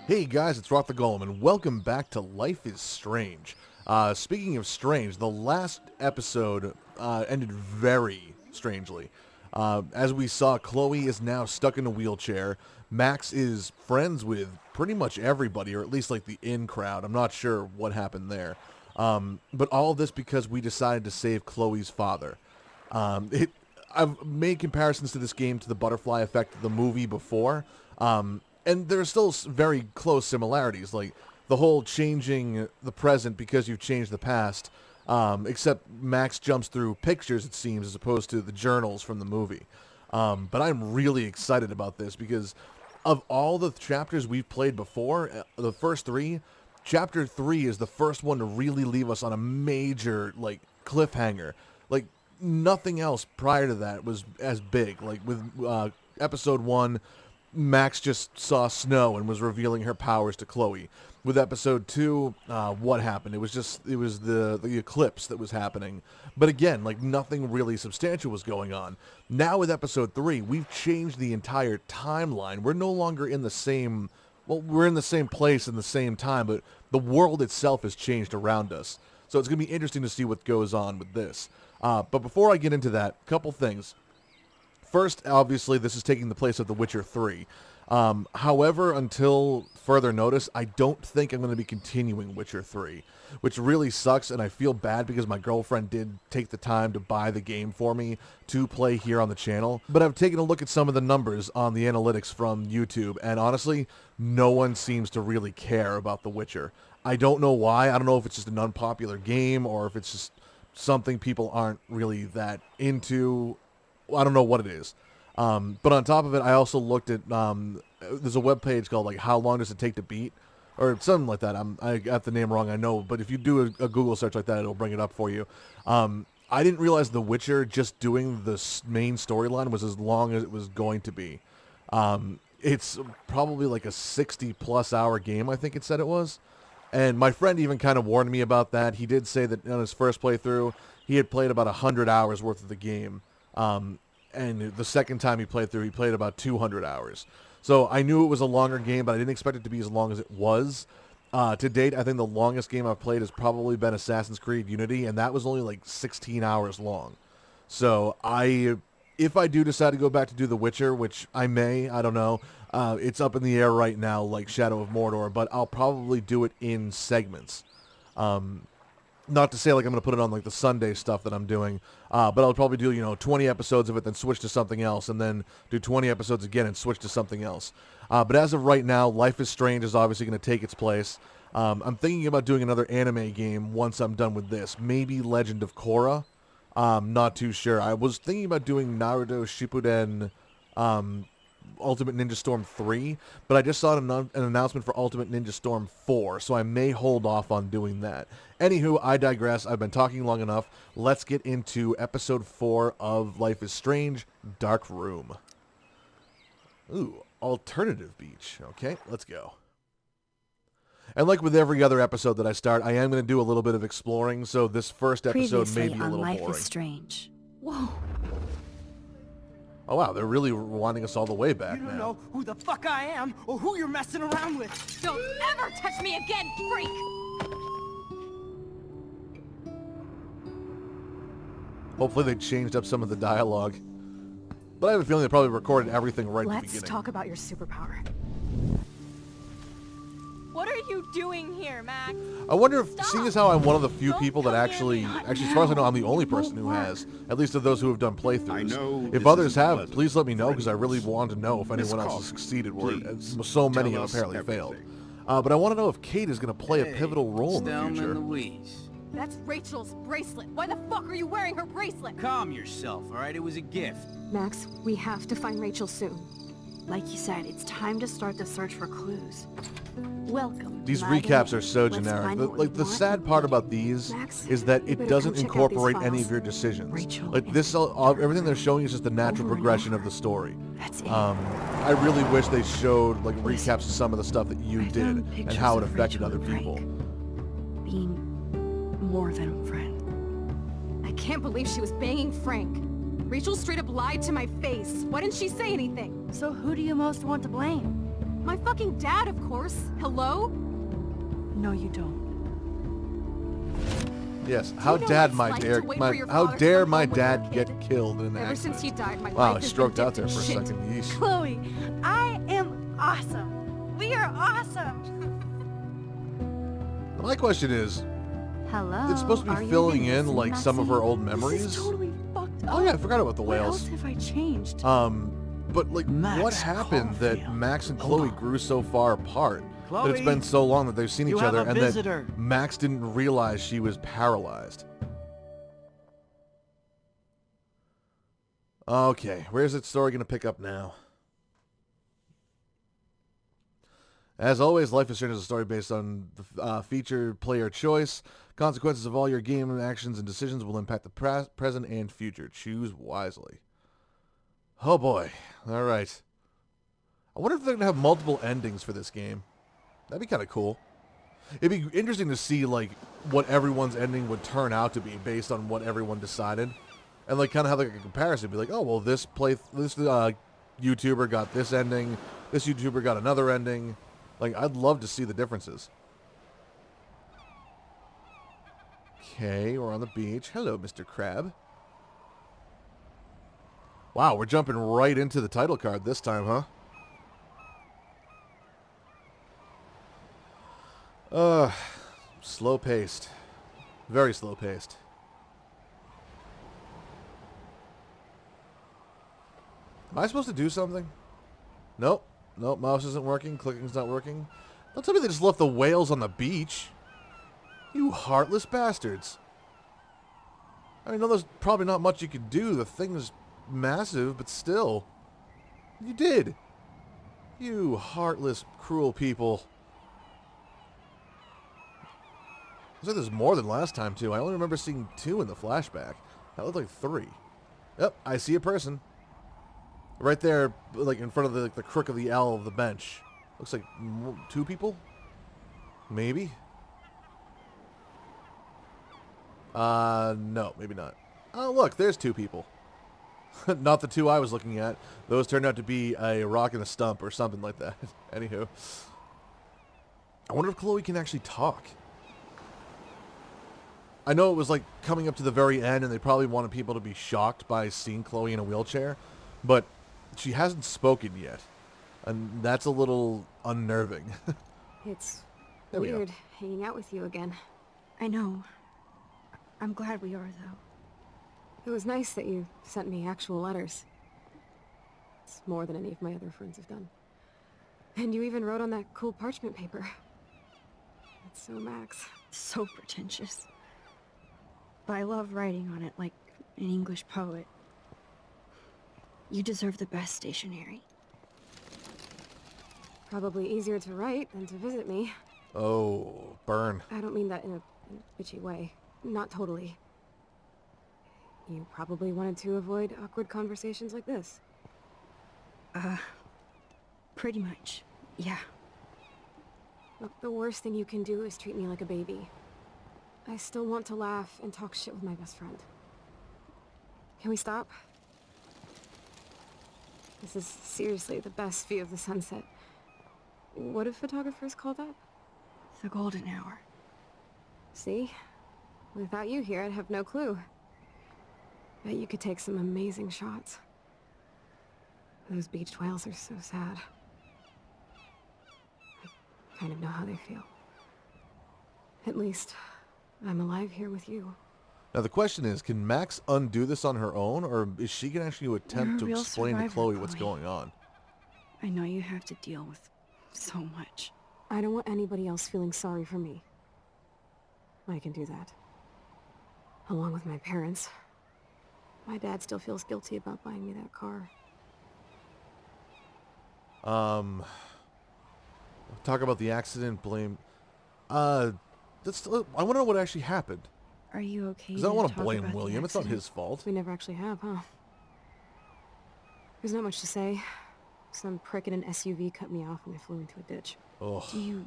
Hey guys, it's RockTheGolem, and welcome back to Life is Strange. Speaking of strange, the last episode ended very strangely. As we saw, Chloe is now stuck in a wheelchair. Max is friends with pretty much everybody, or at least like the in crowd. I'm not sure what happened there. But all of this because we decided to save Chloe's father. I've made comparisons to this game to the butterfly effect of the movie before. And there are still very close similarities, like the whole changing the present because you've changed the past, except Max jumps through pictures, it seems, as opposed to the journals from the movie. But I'm really excited about this because of all the chapters we've played before, the first three, Chapter 3 is the first one to really leave us on a major, like, cliffhanger. Like, nothing else prior to that was as big. Like, with Episode 1... Max just saw snow and was revealing her powers to Chloe. With Episode 2, what happened? It was the eclipse that was happening. But again, like nothing really substantial was going on. Now with Episode 3, we've changed the entire timeline. We're no longer in the same, well, we're in the same place in the same time, but the world itself has changed around us. So it's going to be interesting to see what goes on with this. But before I get into that, a couple things. First, obviously, this is taking the place of The Witcher 3. However, until further notice, I don't think I'm going to be continuing Witcher 3, which really sucks, and I feel bad because my girlfriend did take the time to buy the game for me to play here on the channel. But I've taken a look at some of the numbers on the analytics from YouTube, and honestly, no one seems to really care about The Witcher. I don't know why. I don't know if it's just an unpopular game or if it's just something people aren't really that into. I don't know what it is. But on top of it, I also looked at, there's a webpage called, like, How Long Does It Take to Beat? Or something like that. I got the name wrong, I know. But if you do a Google search like that, it'll bring it up for you. I didn't realize The Witcher, just doing the main storyline, was as long as it was going to be. It's probably like a 60-plus hour game, I think it said it was. And my friend even kind of warned me about that. He did say that on his first playthrough, he had played about 100 hours worth of the game. And the second time he played through, he played about 200 hours. So I knew it was a longer game, but I didn't expect it to be as long as it was. To date, I think the longest game I've played has probably been Assassin's Creed Unity, and that was only like 16 hours long. So if I do decide to go back to do The Witcher, which I may, I don't know, it's up in the air right now like Shadow of Mordor, but I'll probably do it in segments. Not to say like I'm going to put it on like the Sunday stuff that I'm doing, but I'll probably do, 20 episodes of it, then switch to something else, and then do 20 episodes again and switch to something else. But as of right now, Life is Strange is obviously going to take its place. I'm thinking about doing another anime game once I'm done with this. Maybe Legend of Korra. Not too sure. I was thinking about doing Naruto Shippuden Ultimate Ninja Storm 3, but I just saw an announcement for Ultimate Ninja Storm 4, so I may hold off on doing that. Anywho, I digress. I've been talking long enough. Let's get into Episode 4 of Life is Strange, Dark Room. Ooh, alternative beach. Okay, let's go. And like with every other episode that I start, I am going to do a little bit of exploring, so this first episode may be a little boring. Life is Strange. Whoa. Oh wow, they're really winding us all the way back now. You don't know who the fuck I am or who you're messing around with. Don't ever touch me again, freak! Hopefully they changed up some of the dialogue. But I have a feeling they probably recorded everything right at the beginning. Let's talk about your superpower. What are you doing here, Max? I wonder if, seeing as how I'm one of the few people that actually, as far as I know, I'm the only person who has, at least of those who have done playthroughs. If others have, please let me know, because I really want to know if anyone else has succeeded, where so many have apparently failed. But I want to know if Kate is going to play a pivotal role in the future. That's Rachel's bracelet. Why the fuck are you wearing her bracelet? Calm yourself, all right? It was a gift. Max, we have to find Rachel soon. Like you said, it's time to start the search for clues. Welcome. These recaps are so generic. The sad part about these is that it doesn't incorporate any of your decisions. Like this, everything they're showing is just the natural progression of the story. I really wish they showed like recaps of some of the stuff that you did and how it affected other people. Being more than a friend. I can't believe she was banging Frank. Rachel straight up lied to my face. Why didn't she say anything? So who do you most want to blame? My fucking dad, of course. Hello? No, you don't. Yes. Do How you know dare what it's my like dad? to wait for your How father to dare come my home when you're a dad kid? get killed in an Ever accident? since he died, my Wow, life I has stroked been out there dipped for in a shit. second. Yeesh. Chloe, I am awesome. We are awesome. My question is, Hello. it's supposed to Are be you filling even in listening, like some of her Maxine? old This memories. is totally fucked up. Oh yeah, I forgot about the What whales. else have I changed? But like, Max what happened that Caulfield. Max and Hold Chloe on. grew so far apart? That it's Chloe, been so long that they've seen you each have other, a and visitor. that Max didn't realize she was paralyzed. Okay, where's that story going to pick up now? As always, Life is Strange is a story based on the featured player choice. Consequences of all your game actions and decisions will impact the present and future. Choose wisely. Oh boy. All right. I wonder if they're going to have multiple endings for this game. That'd be kind of cool. It'd be interesting to see like what everyone's ending would turn out to be based on what everyone decided. And like kind of have like a comparison. Be like, oh, well, this YouTuber got this ending. This YouTuber got another ending. Like, I'd love to see the differences. Okay, we're on the beach. Hello, Mr. Crab. Wow, we're jumping right into the title card this time, huh? Slow-paced. Very slow-paced. Am I supposed to do something? Nope. Nope, mouse isn't working. Clicking's not working. Don't tell me they just left the whales on the beach. You heartless bastards. I know there's probably not much you could do. The thing is massive, but still. You did. You heartless, cruel people. Looks like there's more than last time, too. I only remember seeing 2 in the flashback. That looked like 3. Yep, I see a person. Right there, like in front of the crook of the L of the bench. Looks like 2 people? Maybe? No, maybe not. Oh, look, there's 2 people. Not the 2 I was looking at. Those turned out to be a rock and a stump or something like that. Anywho. I wonder if Chloe can actually talk. I know it was like coming up to the very end and they probably wanted people to be shocked by seeing Chloe in a wheelchair, but she hasn't spoken yet, and that's a little unnerving. It's There we go. weird hanging out with you again. I know. I'm glad we are, though. It was nice that you sent me actual letters. It's more than any of my other friends have done. And you even wrote on that cool parchment paper. That's so Max. So pretentious. But I love writing on it like an English poet. You deserve the best stationery. Probably easier to write than to visit me. Oh, burn. I don't mean that in a bitchy way. Not totally. You probably wanted to avoid awkward conversations like this. Pretty much. Yeah. Look, the worst thing you can do is treat me like a baby. I still want to laugh and talk shit with my best friend. Can we stop? This is seriously the best view of the sunset. What if photographers called up? The golden hour. See? Without you here, I'd have no clue. Bet you could take some amazing shots. Those beached whales are so sad. I kind of know how they feel. At least, I'm alive here with you. Now the question is, can Max undo this on her own, or is she going to actually attempt to You're a real explain to survivor, Chloe what's Chloe. going on? I know you have to deal with so much. I don't want anybody else feeling sorry for me. I can do that. Along with my parents. My dad still feels guilty about buying me that car. Talk about the accident, blame. I want to know what actually happened. Are you okay? Because I don't want to talk blame about the William. It's not accident? his fault. We never actually have, huh? There's not much to say. Some prick in an SUV cut me off and I flew into a ditch. Oh. Do you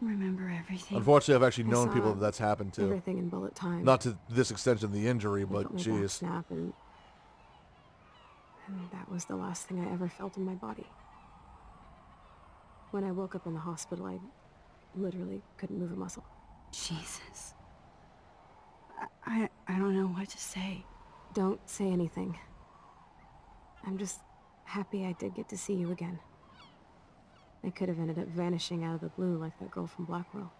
remember everything? Unfortunately, I've actually I known saw people that's happened to. Everything in bullet time. Not to this extent of the injury, I but felt my back geez. snap and that was the last thing I ever felt in my body. When I woke up in the hospital, I literally couldn't move a muscle. Jesus. I don't know what to say. Don't say anything. I'm just happy I did get to see you again. I could have ended up vanishing out of the blue like that girl from Blackwell.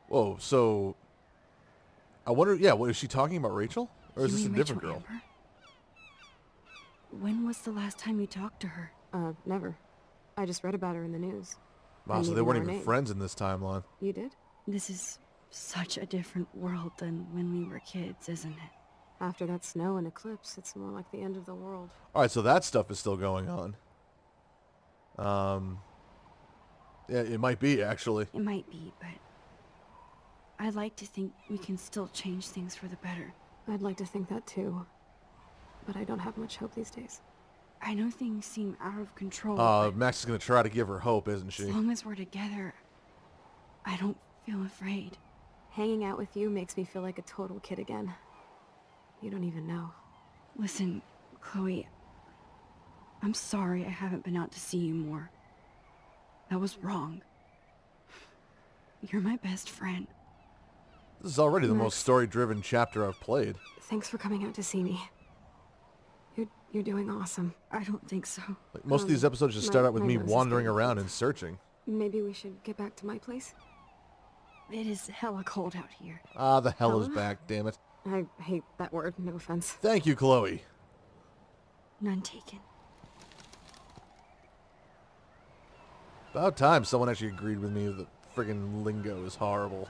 Whoa, so... I wonder, yeah, what, is she talking about Rachel? Or is You this a mean different Rachel girl? Amber? When was the last time you talked to her? Never. I just read about her in the news. Wow, Didn't so they even weren't know her even name. friends in this timeline. You did? This is such a different world than when we were kids, isn't it? After that snow and eclipse, it's more like the end of the world. Alright, so that stuff is still going on. Yeah, it might be, actually. It might be, but I'd like to think we can still change things for the better. I'd like to think that too. But I don't have much hope these days. I know things seem out of control, but Max is going to try to give her hope, isn't as she? long as we're together, I don't feel afraid. Hanging out with you makes me feel like a total kid again. You don't even know. Listen, Chloe, I'm sorry I haven't been out to see you more. That was wrong. You're my best friend. This is already the Max. most story-driven chapter I've played. Thanks for coming out to see me. You're doing awesome. I don't think so. Like, most of these episodes just start out with my me nose is wandering getting around cold. and searching. Maybe we should get back to my place? It is hella cold out here. Ah, the hell is Hella? back, damn it. I hate that word, no offense. Thank you, Chloe. None taken. About time someone actually agreed with me that friggin' lingo is horrible.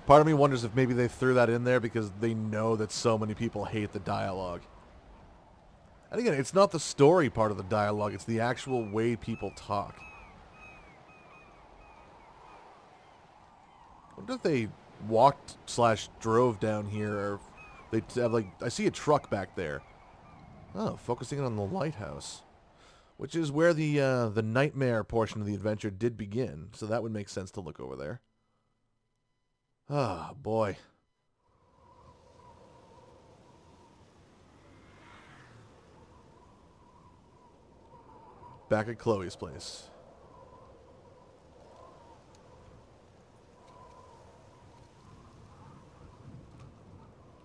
Part of me wonders if maybe they threw that in there because they know that so many people hate the dialogue. And again, it's not the story part of the dialogue, it's the actual way people talk. I wonder if they walked/drove down here, or they have, like, I see a truck back there. Oh, focusing on the lighthouse. Which is where the nightmare portion of the adventure did begin, so that would make sense to look over there. Ah, boy. Back at Chloe's place.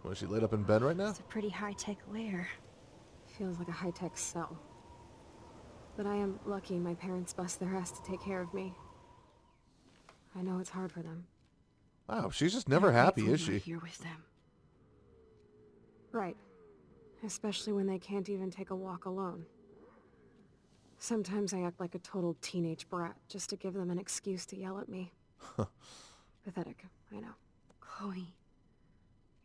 Was she laid up in bed right now? It's a pretty high-tech lair. Feels like a high-tech cell. But I am lucky my parents bust their ass to take care of me. I know it's hard for them. Wow, she's just never I'm happy, grateful is you're she? here with them. Right. Especially when they can't even take a walk alone. Sometimes I act like a total teenage brat just to give them an excuse to yell at me. Pathetic, I know. Chloe,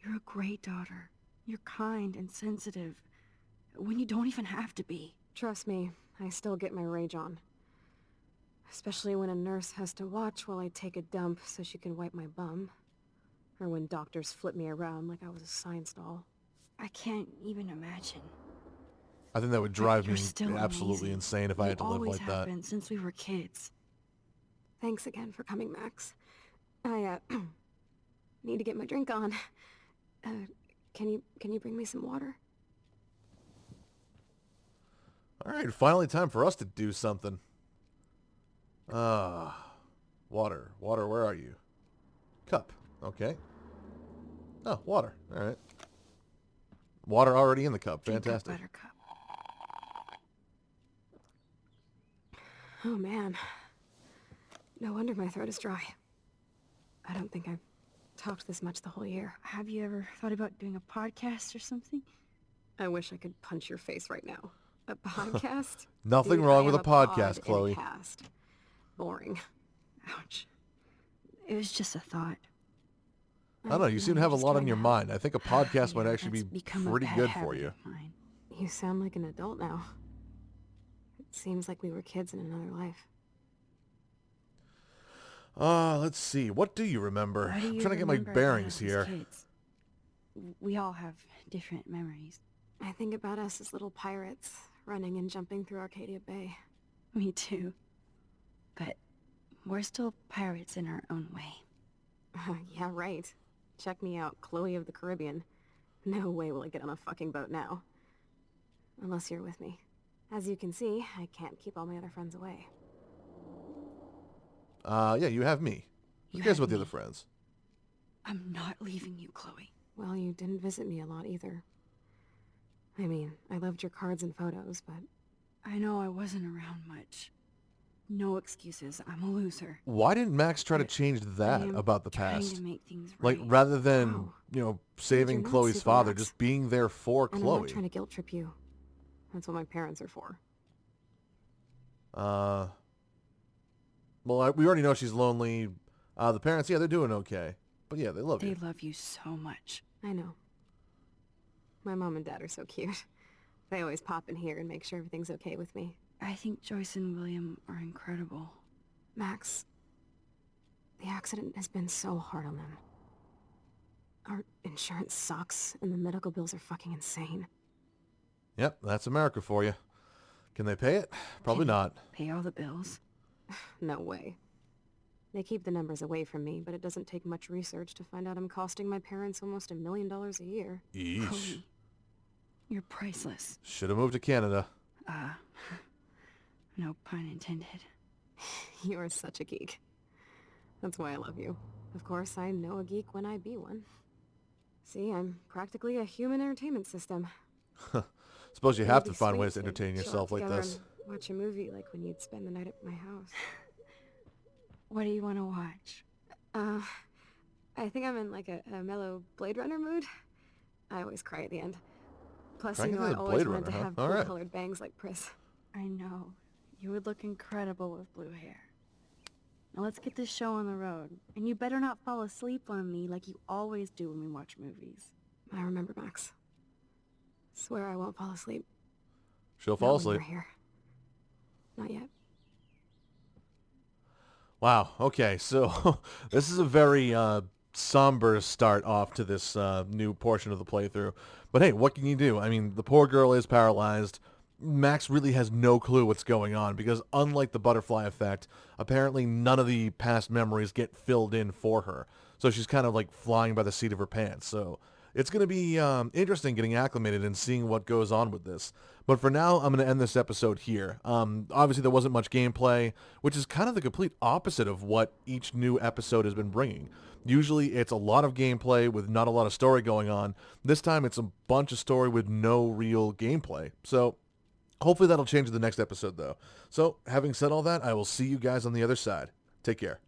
you're a great daughter. You're kind and sensitive when you don't even have to be. Trust me, I still get my rage on. Especially when a nurse has to watch while I take a dump so she can wipe my bum. Or when doctors flip me around like I was a science doll. I can't even imagine. I think that would But drive you're me still absolutely amazing. insane if I You had to live always like have that. been since we were kids. Thanks again for coming, Max. I, need to get my drink on. Can you bring me some water? Alright, finally time for us to do something. Water. Water, where are you? Cup. Okay. Oh, water. Alright. Water already in the cup. Drink up, Fantastic. Buttercup. Oh man. No wonder my throat is dry. I don't think I've talked this much the whole year. Have you ever thought about doing a podcast or something? I wish I could punch your face right now. A podcast? Nothing Dude, wrong I with am a podcast, pod in Chloe. cast. Boring. Ouch. It was just a thought. I don't know, you seem to have a lot on your mind. I think a podcast might Yeah, actually that's be become a pretty bad good for habit you. of mine. You sound like an adult now. It seems like we were kids in another life. Let's see. What do you remember? What do I'm you trying to get my remember about bearings us as here. kids? We all have different memories. I think about us as little pirates, running and jumping through Arcadia Bay. Me too. But we're still pirates in our own way. Yeah, right. Check me out, Chloe of the Caribbean. No way will I get on a fucking boat now. Unless you're with me. As you can see, I can't keep all my other friends away. Yeah, you have me. Who You cares have about the me. other friends? I'm not leaving you, Chloe. Well, you didn't visit me a lot either. I mean, I loved your cards and photos, but I know I wasn't around much. No excuses. I'm a loser. Why didn't Max try to But change I that am about the trying past? to make things Like, right. rather than, Wow. Dude, saving you're not Chloe's super father, Max. just being there for and I'm not Chloe. trying to guilt trip you. That's what my parents are for. Well, we already know she's lonely. The parents, yeah, they're doing okay. But yeah, they love They you. love you so much. I know. My mom and dad are so cute. They always pop in here and make sure everything's okay with me. I think Joyce and William are incredible. Max, the accident has been so hard on them. Our insurance sucks, and the medical bills are fucking insane. Yep, that's America for you. Can they pay it? Probably Can they not. Pay all the bills. No way. They keep the numbers away from me, but it doesn't take much research to find out I'm costing my parents almost $1 million a year. Eesh. Chloe, you're priceless. Should have moved to Canada. No pun intended. You're such a geek. That's why I love you. Of course, I know a geek when I be one. See, I'm practically a human entertainment system. Suppose you have to It'd be find sweet ways to to entertain chill out yourself like together this. and watch a movie like when you'd spend the night at my house. What do you want to watch? I think I'm in like a mellow Blade Runner mood. I always cry at the end. Plus, Crying you at know, the I end of always Blade wanted to Runner, huh? have All cool right. colored bangs like Pris. I know. You would look incredible with blue hair. Now let's get this show on the road. And you better not fall asleep on me like you always do when we watch movies. I remember, Max. Swear I won't fall asleep. She'll Not fall when you're asleep. here. Not yet. Wow. Okay, so this is a very somber start off to this new portion of the playthrough. But hey, what can you do? I mean, the poor girl is paralyzed. Max really has no clue what's going on because unlike the butterfly effect, apparently none of the past memories get filled in for her. So she's kind of like flying by the seat of her pants. So it's going to be interesting getting acclimated and seeing what goes on with this. But for now, I'm going to end this episode here. Obviously, there wasn't much gameplay, which is kind of the complete opposite of what each new episode has been bringing. Usually, it's a lot of gameplay with not a lot of story going on. This time, it's a bunch of story with no real gameplay. So hopefully that'll change in the next episode, though. So having said all that, I will see you guys on the other side. Take care.